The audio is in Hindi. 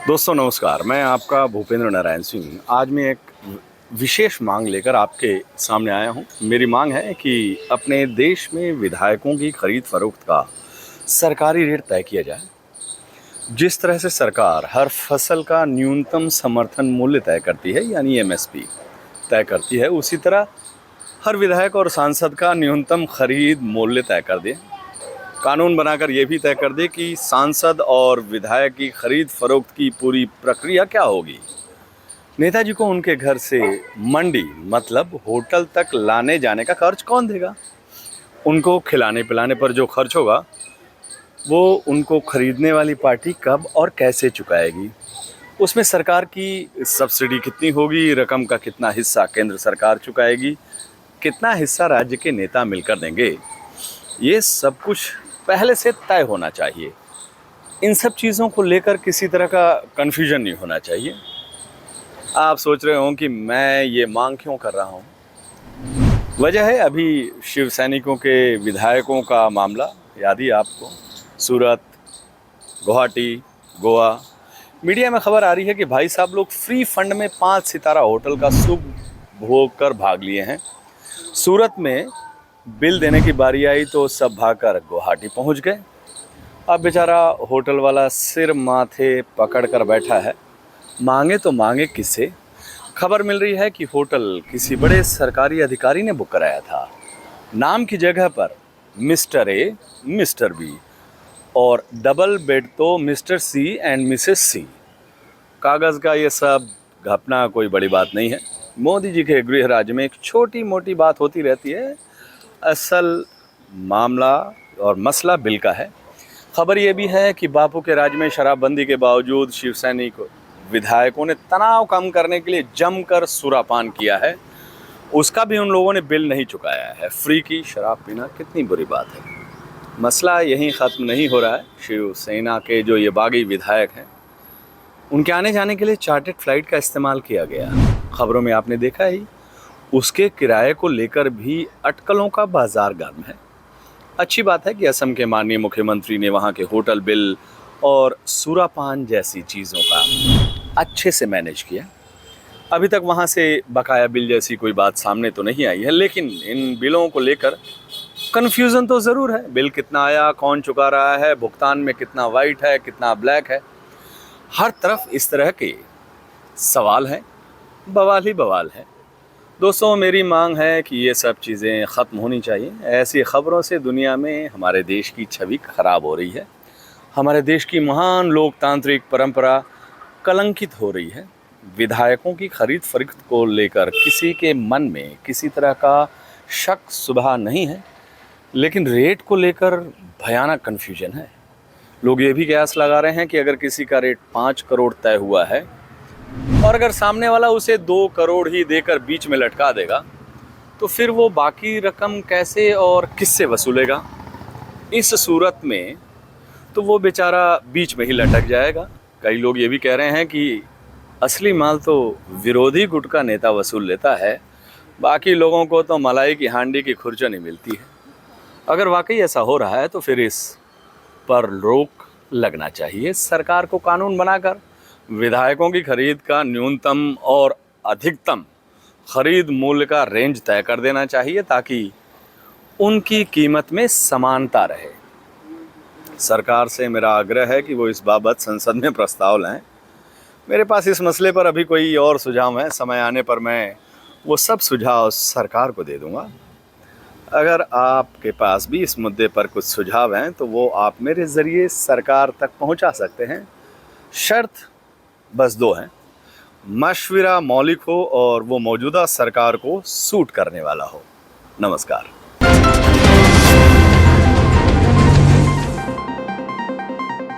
दोस्तों नमस्कार, मैं आपका भूपेंद्र नारायण सिंह। आज मैं एक विशेष मांग लेकर आपके सामने आया हूं। मेरी मांग है कि अपने देश में विधायकों की खरीद फरोख्त का सरकारी रेट तय किया जाए। जिस तरह से सरकार हर फसल का न्यूनतम समर्थन मूल्य तय करती है, यानी एमएसपी तय करती है, उसी तरह हर विधायक और सांसद का न्यूनतम खरीद मूल्य तय कर दे। कानून बनाकर ये भी तय कर दे कि सांसद और विधायक की खरीद फरोख्त की पूरी प्रक्रिया क्या होगी। नेताजी को उनके घर से मंडी मतलब होटल तक लाने जाने का खर्च कौन देगा? उनको खिलाने पिलाने पर जो खर्च होगा वो उनको खरीदने वाली पार्टी कब और कैसे चुकाएगी? उसमें सरकार की सब्सिडी कितनी होगी? रकम का कितना हिस्सा केंद्र सरकार चुकाएगी? कितना हिस्सा राज्य के नेता मिलकर देंगे? ये सब कुछ पहले से तय होना चाहिए। इन सब चीज़ों को लेकर किसी तरह का कन्फ्यूजन नहीं होना चाहिए। आप सोच रहे हों कि मैं ये मांग क्यों कर रहा हूँ। वजह है अभी शिव सैनिकों के विधायकों का मामला, याद ही आपको। सूरत, गुवाहाटी, गोवा, मीडिया में खबर आ रही है कि भाई साहब लोग फ्री फंड में 5 सितारा होटल का सुख भोग कर भाग लिए हैं। सूरत में बिल देने की बारी आई तो सब भागकर गुवाहाटी पहुंच गए। अब बेचारा होटल वाला सिर माथे पकड़ कर बैठा है, मांगे तो मांगे किससे? खबर मिल रही है कि होटल किसी बड़े सरकारी अधिकारी ने बुक कराया था। नाम की जगह पर मिस्टर ए, मिस्टर बी और डबल बेड तो मिस्टर सी एंड मिसेस सी। कागज़ का ये सब घपना कोई बड़ी बात नहीं है। मोदी जी के गृह राज्य में एक छोटी मोटी बात होती रहती है। असल मामला और मसला बिल का है। खबर ये भी है कि बापू के राज में शराबबंदी के बावजूद शिव सैनिक विधायकों ने तनाव कम करने के लिए जमकर सुरापान किया है। उसका भी उन लोगों ने बिल नहीं चुकाया है। फ्री की शराब पीना कितनी बुरी बात है। मसला यहीं ख़त्म नहीं हो रहा है। शिवसेना के जो ये बागी विधायक हैं, उनके आने जाने के लिए चार्टर्ड फ्लाइट का इस्तेमाल किया गया। खबरों में आपने देखा ही, उसके किराए को लेकर भी अटकलों का बाजार गर्म है। अच्छी बात है कि असम के माननीय मुख्यमंत्री ने वहाँ के होटल बिल और सुरापान जैसी चीज़ों का अच्छे से मैनेज किया। अभी तक वहाँ से बकाया बिल जैसी कोई बात सामने तो नहीं आई है, लेकिन इन बिलों को लेकर कन्फ्यूज़न तो ज़रूर है। बिल कितना आया, कौन चुका रहा है, भुगतान में कितना वाइट है, कितना ब्लैक है। हर तरफ इस तरह के सवाल हैं, बवाल ही बवाल है। दोस्तों मेरी मांग है कि ये सब चीज़ें ख़त्म होनी चाहिए। ऐसी ख़बरों से दुनिया में हमारे देश की छवि ख़राब हो रही है। हमारे देश की महान लोकतांत्रिक परंपरा कलंकित हो रही है। विधायकों की खरीद फरोख्त को लेकर किसी के मन में किसी तरह का शक शुबहा नहीं है, लेकिन रेट को लेकर भयानक कन्फ्यूजन है। लोग ये भी कयास लगा रहे हैं कि अगर किसी का रेट 5 करोड़ तय हुआ है और अगर सामने वाला उसे 2 करोड़ ही देकर बीच में लटका देगा, तो फिर वो बाकी रकम कैसे और किससे वसूलेगा? इस सूरत में तो वो बेचारा बीच में ही लटक जाएगा। कई लोग ये भी कह रहे हैं कि असली माल तो विरोधी गुट का नेता वसूल लेता है, बाकी लोगों को तो मलाई की हांडी की खुरचन ही मिलती है। अगर वाकई ऐसा हो रहा है तो फिर इस पर रोक लगना चाहिए। सरकार को कानून बनाकर विधायकों की खरीद का न्यूनतम और अधिकतम खरीद मूल्य का रेंज तय कर देना चाहिए, ताकि उनकी कीमत में समानता रहे। सरकार से मेरा आग्रह है कि वो इस बाबत संसद में प्रस्ताव लाएं। मेरे पास इस मसले पर अभी कोई और सुझाव है, समय आने पर मैं वो सब सुझाव सरकार को दे दूंगा। अगर आपके पास भी इस मुद्दे पर कुछ सुझाव हैं तो वो आप मेरे ज़रिए सरकार तक पहुंचा सकते हैं। शर्त बस 2 हैं। मशवरा मौलिक हो और वो मौजूदा सरकार को सूट करने वाला हो। नमस्कार।